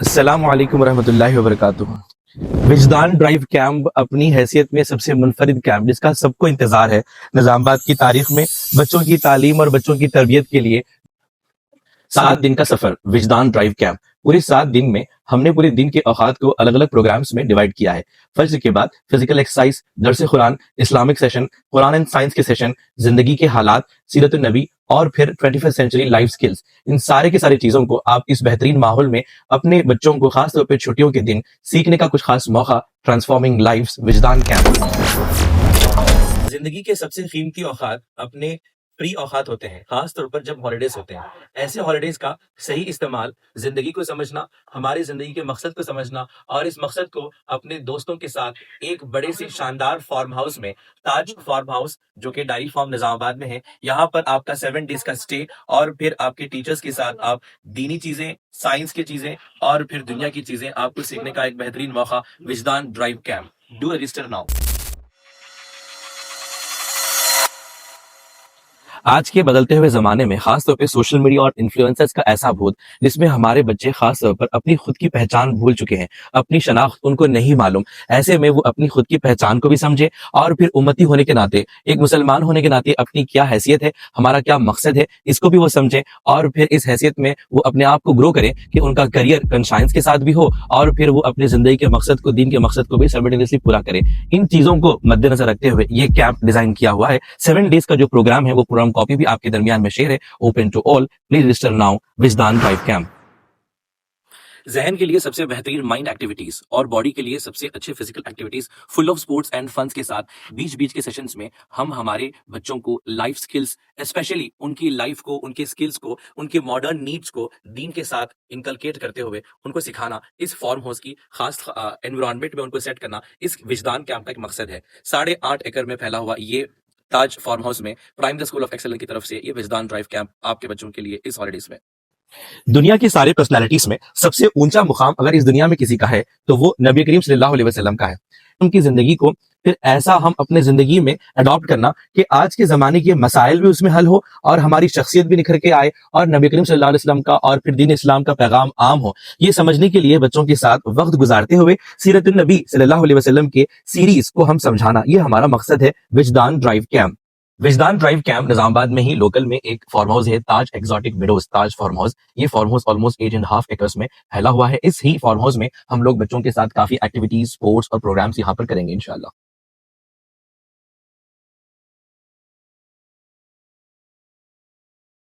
अस्सलाम वालेकुम रहमतुल्लाहि व बरकातुहू। विजदान ड्राइव कैंप अपनी हैसियत में सबसे मुनफरिद कैंप जिसका सबको इंतजार है। निजामाबाद की तारीख में बच्चों की तालीम और बच्चों की तरबियत के लिए 7 दिन का सफर विजदान ड्राइव कैंप। पूरे 7 दिन में हमने पूरे दिन के औकात को अलग अलग प्रोग्राम्स में डिवाइड किया है। फज्र के बाद फिजिकल एक्सरसाइज, दरस Quran, Islamic session, Quran and science के सेशन, जिंदगी के हालात, सीरत नबी और फिर 21st सेंचुरी लाइफ स्किल्स। इन सारे के सारी चीजों को आप इस बेहतरीन माहौल में अपने बच्चों को खासतौर पर छुट्टियों के दिन सीखने का कुछ खास मौका। Transforming lives Wijdan camp. जिंदगी के सबसे कीमती औकात अपने फ्री औकात होते हैं, खास तौर पर जब हॉलिडेज होते हैं। ऐसे हॉलिडेज का सही इस्तेमाल, जिंदगी को समझना, हमारी जिंदगी के मकसद को समझना और इस मकसद को अपने दोस्तों के साथ एक बड़े से शानदार फार्म हाउस में, ताज फार्म हाउस जो कि डायरी फार्म निजामाबाद में है, यहाँ पर आपका 7 डेज का स्टे और फिर आपके टीचर्स के साथ आप दीनी चीजें, साइंस की चीजें और फिर दुनिया की चीजें आपको सीखने का एक बेहतरीन मौका। Wijdan drive camp, do register now. आज के बदलते हुए जमाने में खासतौर पे सोशल मीडिया और इन्फ्लुएंसर्स का ऐसा भूत जिसमें हमारे बच्चे खासतौर पर अपनी खुद की पहचान भूल चुके हैं, अपनी शनाख्त उनको नहीं मालूम। ऐसे में वो अपनी खुद की पहचान को भी समझे और फिर उम्मती होने के नाते, एक मुसलमान होने के नाते अपनी क्या हैसियत है, हमारा क्या मकसद है, इसको भी वो समझे और फिर इस हैसियत में वो अपने आप को ग्रो करे कि उनका करियर कंशाइंस के साथ भी हो और फिर वो अपनी जिंदगी के मकसद को, दीन के मकसद को भी साइमल्टेनियसली पूरा करे। इन चीजों को मद्देनजर रखते हुए ये कैंप डिजाइन किया हुआ है। 7 डेज का जो प्रोग्राम है वो प्रोग्राम कॉपी भी आपके दरमियान में शेयर है, open to all. Please register now. Wijdan drive camp जहन के लिए सबसे बेहतरीन माइंड एक्टिविटीज और बॉडी के लिए सबसे अच्छे physical activities, full of sports and funs के साथ बीच बीच के सेशंस में हम हमारे बच्चों को लाइफ स्किल्स, स्पेशली उनकी लाइफ को, उनके स्किल्स को, उनके मॉडर्न नीड्स को दीन के साथ इनकलकेट करते हुए उनको सिखाना, इस फार्म हाउस की खास एनवायरनमेंट में उनको सेट करना इस विजदान कैंप का एक मकसद है। 8.5 एकड़ में फैला हुआ ये ताज फार्म हाउस में prime the school of excellence की तरफ से ये विजदान ड्राइव कैंप आपके बच्चों के लिए इस हॉलिडेज में। दुनिया की सारी पर्सनालिटीज में सबसे ऊंचा मुकाम अगर इस दुनिया में किसी का है तो वो नबी करीम सल्लल्लाहु अलैहि वसल्लम का है। उनकी जिंदगी को फिर ऐसा हम अपने जिंदगी में अडॉप्ट करना कि आज के जमाने के मसाइल भी उसमें हल हो और हमारी शख्सियत भी निखर के आए और नबी करीम सल्लल्लाहु अलैहि वसल्लम का और फिर दीन इस्लाम का पैगाम आम हो। ये समझने के लिए बच्चों के साथ वक्त गुजारते हुए सीरत नबी सल्लल्लाहु अलैहि वसल्लम के सीरीज को हम समझाना, ये हमारा मकसद है Wijdan drive camp. Wijdan drive camp Nizamabad में ही लोकल में एक फार्म हाउस है, Taj exotic widows Taj farm house. ये फार्म हाउस ऑलमोस्ट 8.5 एकर्स में फैला हुआ है। इस ही फार्म हाउस में हम लोग बच्चों के साथ काफी एक्टिविटीज, स्पोर्ट्स और प्रोग्राम्स यहाँ पर करेंगे इंशाल्लाह।